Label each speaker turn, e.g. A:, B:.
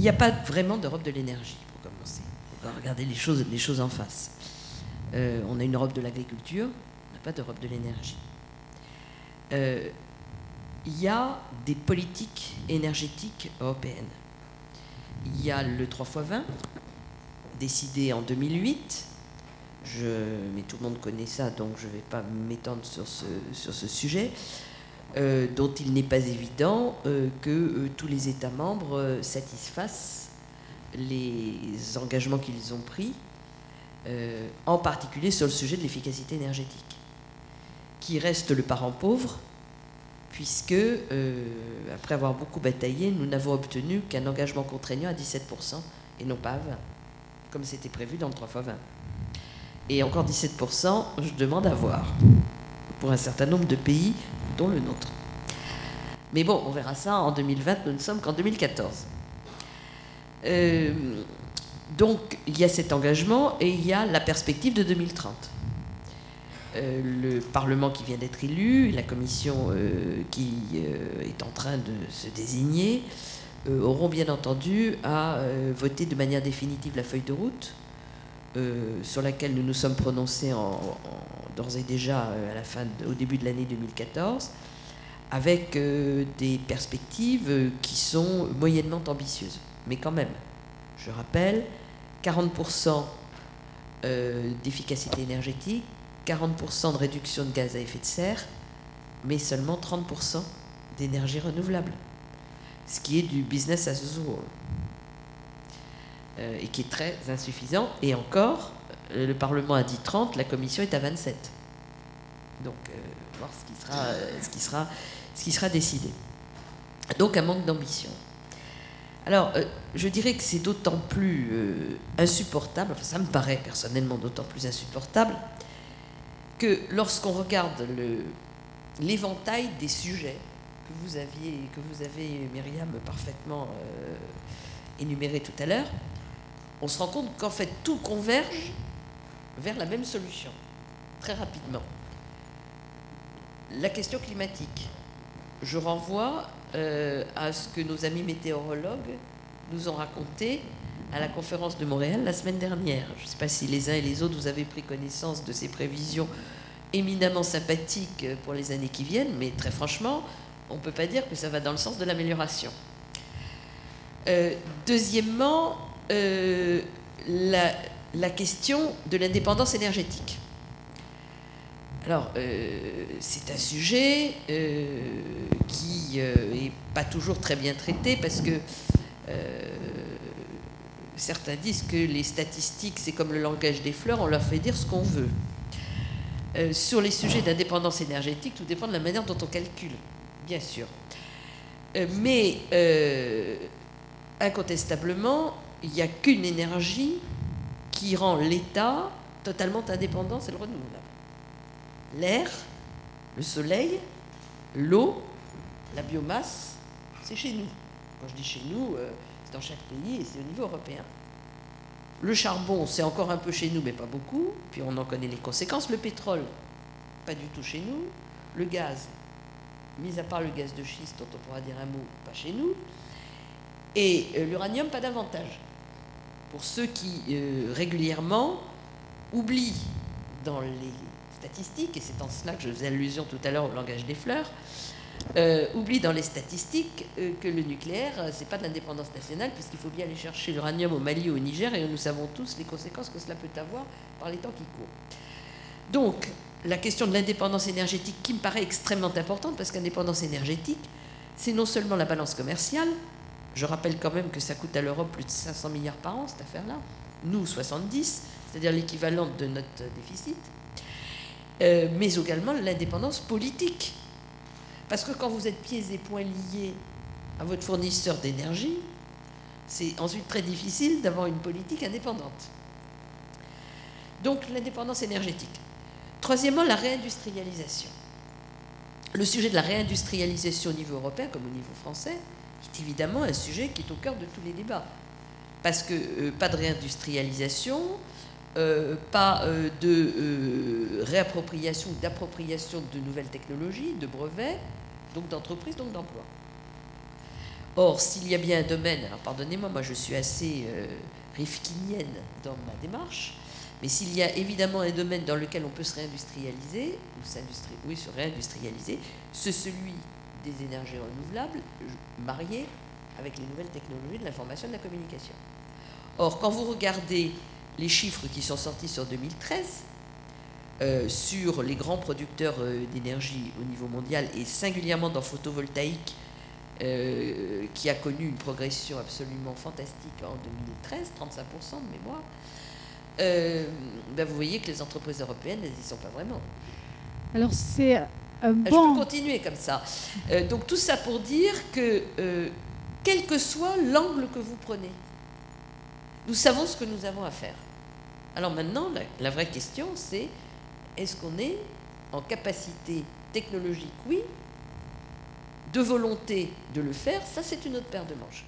A: il n'y a pas vraiment d'Europe de l'énergie, pour commencer. On va regarder les choses en face. On a une Europe de l'agriculture, on n'a pas d'Europe de l'énergie. Il y a des politiques énergétiques européennes. Il y a le 3x20, décidé en 2008. Mais tout le monde connaît ça, donc je ne vais pas m'étendre sur ce sujet, dont il n'est pas évident que tous les États membres satisfassent les engagements qu'ils ont pris, en particulier sur le sujet de l'efficacité énergétique, qui reste le parent pauvre, puisque, après avoir beaucoup bataillé, nous n'avons obtenu qu'un engagement contraignant à 17% et non pas à 20%, comme c'était prévu dans le 3x20. Et encore 17%, je demande à voir, pour un certain nombre de pays, dont le nôtre. Mais bon, on verra ça en 2020, nous ne sommes qu'en 2014. Donc, il y a cet engagement et il y a la perspective de 2030. Le Parlement qui vient d'être élu, la Commission qui est en train de se désigner, auront bien entendu à voter de manière définitive la feuille de route, sur laquelle nous nous sommes prononcés d'ores et déjà au début de l'année 2014, avec des perspectives qui sont moyennement ambitieuses. Mais quand même, je rappelle, 40% d'efficacité énergétique, 40% de réduction de gaz à effet de serre, mais seulement 30% d'énergie renouvelable, ce qui est du business as usual. Et qui est très insuffisant. Et encore, le Parlement a dit 30, la Commission est à 27. Donc, voir ce qui sera décidé. Donc, un manque d'ambition. Alors, je dirais que c'est d'autant plus insupportable, enfin, ça me paraît personnellement d'autant plus insupportable, que lorsqu'on regarde l'éventail des sujets que vous avez, Myriam, parfaitement énuméré tout à l'heure, on se rend compte qu'en fait, tout converge vers la même solution, très rapidement. La question climatique. Je renvoie à ce que nos amis météorologues nous ont raconté à la conférence de Montréal la semaine dernière. Je ne sais pas si les uns et les autres, vous avez pris connaissance de ces prévisions éminemment sympathiques pour les années qui viennent, mais très franchement, on ne peut pas dire que ça va dans le sens de l'amélioration. Deuxièmement, la question de l'indépendance énergétique. Alors, c'est un sujet qui n'est pas toujours très bien traité parce que certains disent que les statistiques, c'est comme le langage des fleurs, on leur fait dire ce qu'on veut. Sur les sujets d'indépendance énergétique, tout dépend de la manière dont on calcule, bien sûr. Mais incontestablement, il n'y a qu'une énergie qui rend l'État totalement indépendant, c'est le renouvelable. L'air, le soleil, l'eau, la biomasse, c'est chez nous. Quand je dis chez nous, c'est dans chaque pays et c'est au niveau européen. Le charbon, c'est encore un peu chez nous, mais pas beaucoup. Puis on en connaît les conséquences. Le pétrole, pas du tout chez nous. Le gaz, mis à part le gaz de schiste, dont on pourra dire un mot, pas chez nous. Et l'uranium, pas davantage. Pour ceux qui, régulièrement, oublient dans les statistiques, et c'est en cela que je faisais allusion tout à l'heure au langage des fleurs, oublient dans les statistiques que le nucléaire, c'est pas de l'indépendance nationale, puisqu'il faut bien aller chercher l'uranium au Mali ou au Niger, et nous savons tous les conséquences que cela peut avoir par les temps qui courent. Donc, la question de l'indépendance énergétique, qui me paraît extrêmement importante, parce qu'indépendance énergétique, c'est non seulement la balance commerciale, je rappelle quand même que ça coûte à l'Europe plus de 500 milliards par an, cette affaire-là, nous 70, c'est-à-dire l'équivalent de notre déficit, mais également l'indépendance politique. Parce que quand vous êtes pieds et poings liés à votre fournisseur d'énergie, c'est ensuite très difficile d'avoir une politique indépendante. Donc l'indépendance énergétique. Troisièmement, la réindustrialisation. Le sujet de la réindustrialisation au niveau européen comme au niveau français est évidemment un sujet qui est au cœur de tous les débats. Parce que pas de réindustrialisation, pas de réappropriation ou d'appropriation de nouvelles technologies, de brevets, donc d'entreprises, donc d'emplois. Or, s'il y a bien un domaine, alors pardonnez-moi, moi je suis assez rifkinienne dans ma démarche, mais s'il y a évidemment un domaine dans lequel on peut se réindustrialiser, ou se réindustrialiser, c'est celui des énergies renouvelables mariées avec les nouvelles technologies de l'information et de la communication. Or, quand vous regardez les chiffres qui sont sortis sur 2013, sur les grands producteurs d'énergie au niveau mondial, et singulièrement dans photovoltaïque, qui a connu une progression absolument fantastique en 2013, 35% de mémoire, ben vous voyez que les entreprises européennes, elles n'y sont pas vraiment.
B: Alors c'est bon.
A: Je peux continuer comme ça. Donc tout ça pour dire que, quel que soit l'angle que vous prenez, nous savons ce que nous avons à faire. Alors maintenant, la vraie question, c'est est-ce qu'on est en capacité technologique? Oui. De volonté de le faire, ça c'est une autre paire de manches.